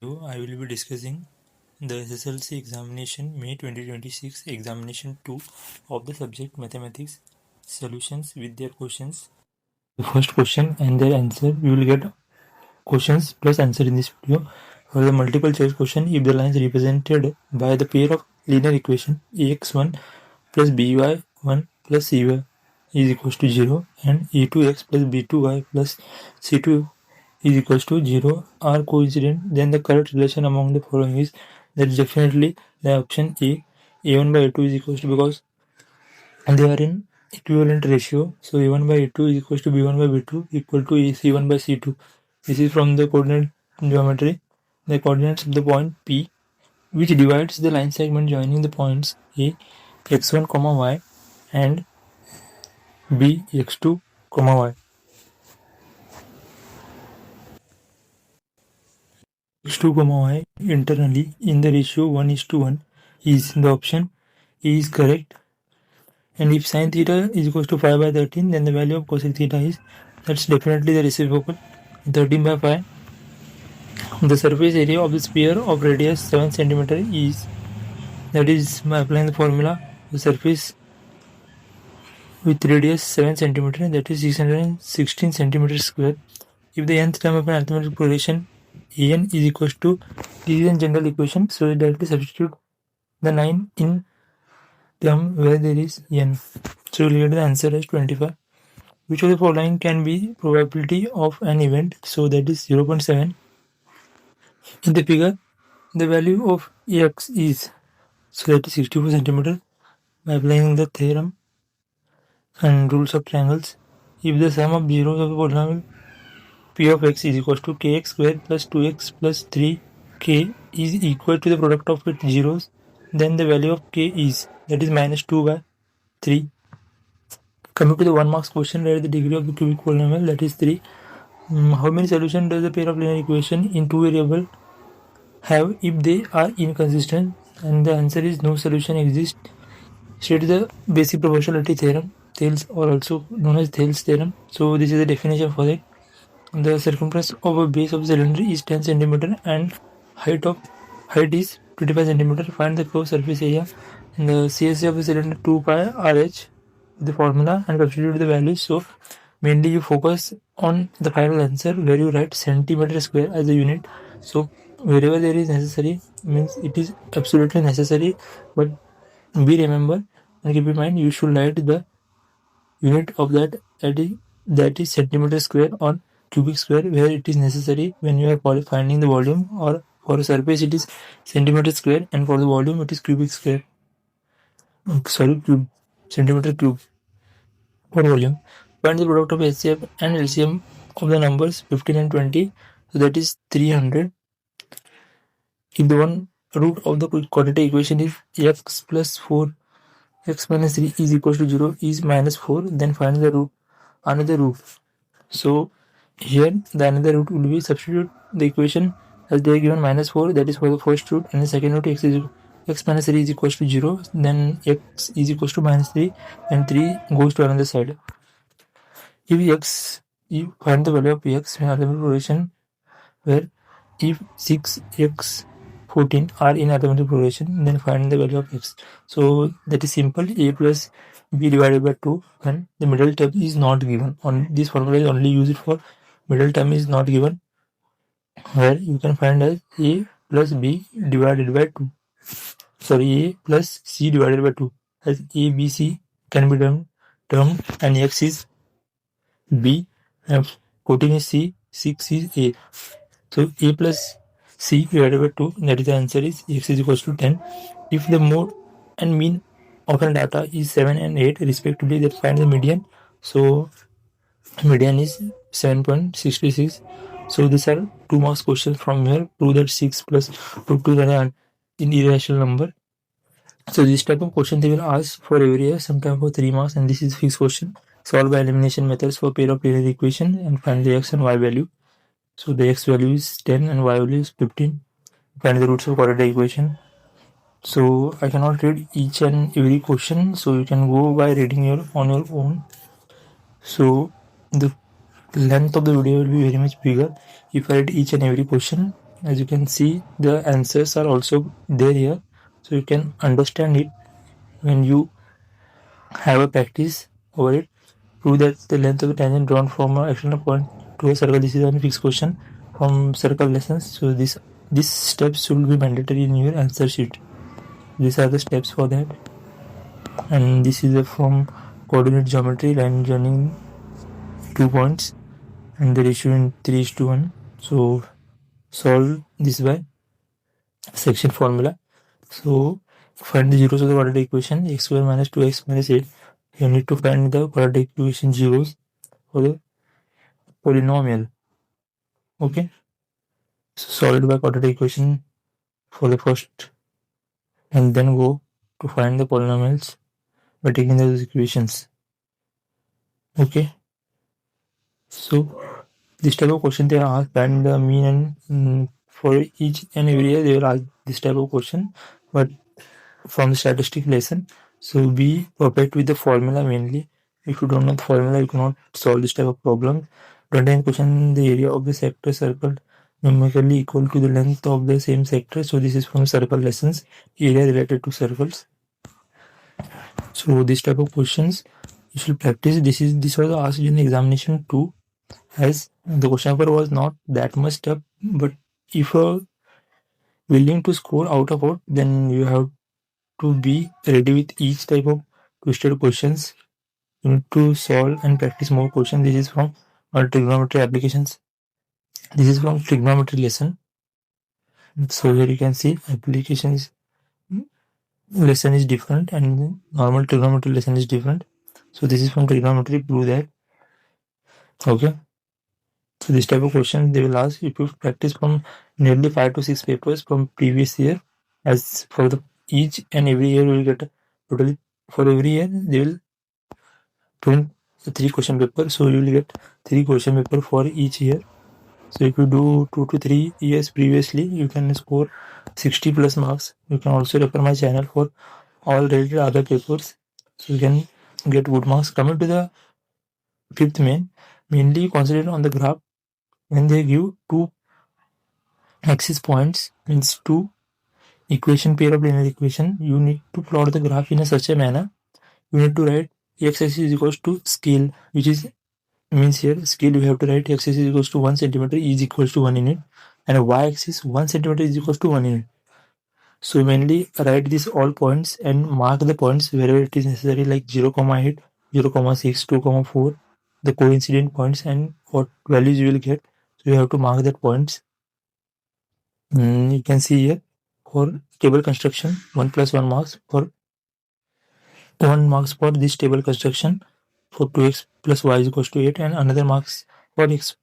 I will be discussing the SSLC examination May 2026 examination 2 of the subject mathematics solutions with their questions. The first question and their answer. We will get questions plus answer in this video. For the multiple choice question, if the lines represented by the pair of linear equation ax1 plus by1 plus cy is equals to 0 and e2x plus b2y plus c2 is equals to 0 are coincident, then the correct relation among the following is that definitely the option a1 by a2 is equals to, because they are in equivalent ratio, so a1 by a2 is equals to b1 by b2 equal to c1 by c2. This is from the coordinate geometry. The coordinates of the point P, which divides the line segment joining the points a x1 comma y and b x2 comma y. x2 comma y internally in the ratio 1:1 is the option A is correct. And if sin theta is equals to 5 by 13, then the value of cosec theta is, that's definitely the reciprocal, 13 by 5. The surface area of the sphere of radius 7 cm is, that is by applying the formula, the surface with radius 7 cm, that is 616 cm square. If the nth term of an arithmetic progression an is equals to, this is a general equation, so we directly substitute the 9 in term where there is n. So we'll get the answer as 25. Which of the following can be probability of an event? So that is 0.7. In the figure, the value of x is, so that is 64 cm. By applying the theorem and rules of triangles, if the sum of zeros of the polynomial p of x is equals to kx square plus 2x plus 3k is equal to the product of its zeros, then the value of k is, that is minus 2 by 3. Coming to the 1 marks question, write the degree of the cubic polynomial, that is 3. How many solutions does the pair of linear equation in two variables have if they are inconsistent? And the answer is no solution exists. State the basic proportionality theorem, Thales, or also known as Thales theorem. So this is the definition for it. The circumference of a base of the cylinder is 10 cm and height is 25 cm. Find the closed surface area. And the CSA of the cylinder 2 pi RH, the formula, and substitute the values. So mainly you focus on the final answer where you write centimeter square as a unit. So wherever there is necessary, means it is absolutely necessary, but be remember and keep in mind you should write the unit of that is centimeter square on cubic square where it is necessary when you are finding the volume, or for a surface it is centimeter square and for the volume it is cubic square. Cube, centimeter cube for volume. Find the product of HCF and LCM of the numbers 15 and 20, so that is 300. If the one root of the quadratic equation is x plus 4 x minus 3 is equals to 0 is minus 4, then find the another root. So here the another root will be, substitute the equation as they are given minus 4, that is for the first root, and the second root x minus 3 is equals to 0, then x is equals to minus 3 and 3 goes to another side. If you find the value of x in arithmetic progression where if 6x 14 are in arithmetic progression, then find the value of x. So that is simple, a plus b divided by 2 when the middle term is not given. On this formula is only used for middle term is not given, where you can find as a plus b divided by 2. Sorry, a plus c divided by 2, as a, b, c can be termed, and x is b, and 14 is c, 6 is a. So a plus c divided by 2, that is the answer is x is equals to 10. If the mode and mean of an data is 7 and 8 respectively, that find the median. So median is 7.66. So these are 2 marks questions from here. Prove that 6 plus root 2 are in irrational number. So this type of question they will ask for every year, sometime for 3 marks, and this is fixed question. Solve by elimination methods for pair of linear equation and find the x and y value. So the x value is 10 and y value is 15. Find the roots of quadratic equation. So I cannot read each and every question, so you can go by reading on your own. So the length of the video will be very much bigger if I read each and every question. as you can see, the answers are also there here, so you can understand it when you have a practice over it. Prove that the length of the tangent drawn from an external point to a circle. This is a fixed question from circle lessons. So these steps will be mandatory in your answer sheet. These are the steps for that. And this is from coordinate geometry, line joining 2 points and the ratio in 3:1. So solve this by section formula. So find the zeros of the quadratic equation x square minus 2x minus 8. You need to find the quadratic equation zeros for the polynomial. Okay, so solve it by quadratic equation for the first, and then go to find the polynomials by taking those equations. Okay, so this type of question they ask, find the mean, and for each and every year they will ask this type of question, but from the statistic lesson. So be perfect with the formula mainly. If you don't know the formula, you cannot solve this type of problem. 29 question, the area of the sector circled numerically equal to the length of the same sector. So this is from circle lessons, area related to circles. So this type of questions you should practice. This was asked in examination too, as the question paper was not that much tough, but if you're willing to score out of it, then you have to be ready with each type of twisted questions. You need to solve and practice more questions. This is from trigonometry applications. This is from trigonometry lesson. So here you can see applications lesson is different and normal trigonometry lesson is different. So this is from trigonometry, prove that. Okay. So this type of question they will ask if you practice from nearly 5 to 6 papers from previous year. As for the each and every year you will get totally, for every year they will print the 3 question paper. So you will get 3 question paper for each year. So if you do 2 to 3 years previously, you can score 60 plus marks. You can also refer my channel for all related other papers, so you can get good marks. Coming to the fifth mainly concentrate on the graph. When they give 2 axis points, means 2 equation pair of linear equation, you need to plot the graph in such a manner. You need to write x-axis is equals to scale, which is means here scale you have to write x-axis is equals to 1 centimeter is equals to 1 unit, and y-axis 1 centimeter is equals to 1 unit. So mainly write these all points and mark the points wherever it is necessary, like 0,8, 0,6, 2,4, the coincident points and what values you will get. So you have to mark that points. You can see here for table construction 1 plus 1 marks for 1 marks for this table construction for 2x plus y is equals to 8, and another marks for x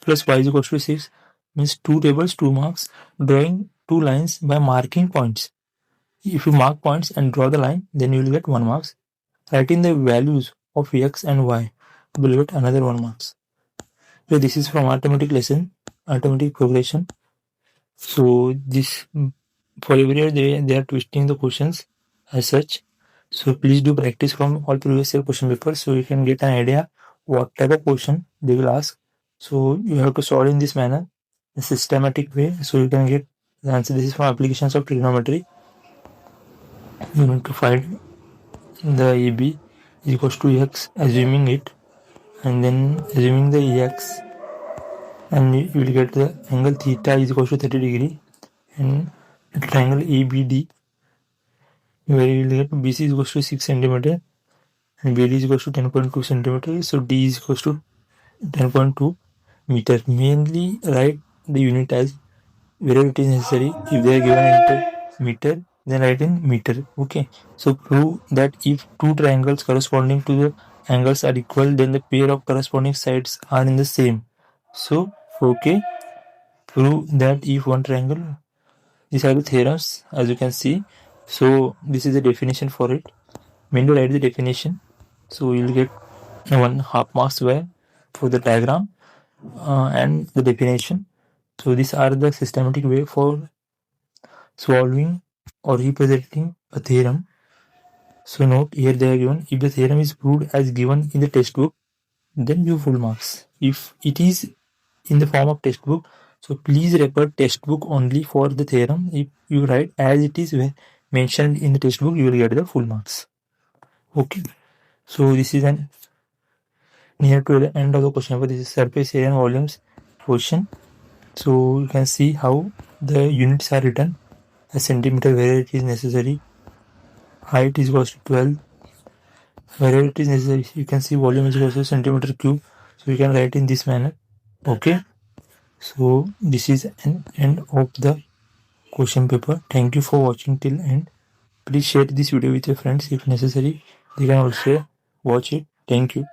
plus y is equals to 6, means 2 tables 2 marks. Drawing 2 lines by marking points. If you mark points and draw the line, then you will get 1 marks. Writing the values of x and y, you will get another 1 marks. So this is from arithmetic lesson, arithmetic progression. So this for every year they are twisting the questions as such. So please do practice from all previous year question papers, so you can get an idea what type of question they will ask. So you have to solve in this manner, a systematic way, so you can get the answer. This is from applications of trigonometry. You need to find the AB is equals to x, assuming it, and then assuming the x, and you will get the angle theta is equals to 30 degree, and triangle ABD, where you will get BC is equals to 6 centimeter and BD is equals to 10.2 centimeter. So D is equals to 10.2 meter. Mainly write the unit as wherever it is necessary. If they are given in meter, then write in meter. Okay. So prove that if 2 triangles corresponding to the angles are equal, then the pair of corresponding sides are in the same. So okay, prove that if one triangle. These are the theorems, as you can see. So this is the definition for it. Mainly write the definition. So you will get 1/2 marks for the diagram and the definition. So these are the systematic way for solving or representing a theorem. So note here they are given, if the theorem is proved as given in the textbook, then you full marks. If it is in the form of textbook, So please refer textbook only for the theorem. If you write as it is mentioned in the textbook, you will get the full marks. Okay. So this is an near to the end of the question paper. This is surface area and volumes question. So you can see how the units are written. A centimeter where it is necessary. Height is equals to 12. Wherever it is necessary, you can see volume is equals to centimeter cube. So you can write in this manner. Okay. So this is an end of the question paper. Thank you for watching till end. Please share this video with your friends if necessary. They can also watch it. Thank you.